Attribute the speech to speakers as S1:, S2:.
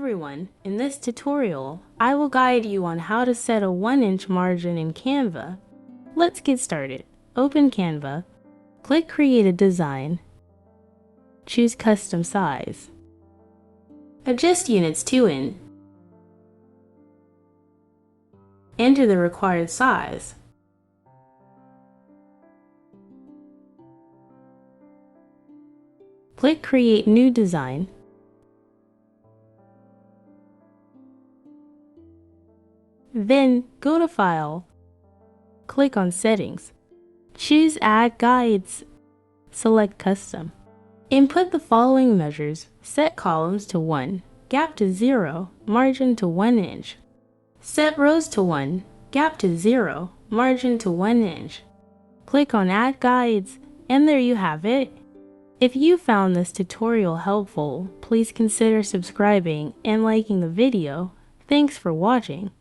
S1: everyone, in this tutorial, I will guide you on how to set a 1-inch margin in Canva. Let's get started. Open Canva, click Create a Design, choose Custom Size. Adjust units to in. Enter the required size. Click Create New Design. Then go to File, click on Settings, choose Add Guides, select Custom. Input the following measures: set columns to 1, gap to 0, margin to 1 inch. Set rows to 1, gap to 0, margin to 1 inch. Click on Add Guides, and there you have it. If you found this tutorial helpful, please consider subscribing and liking the video. Thanks for watching.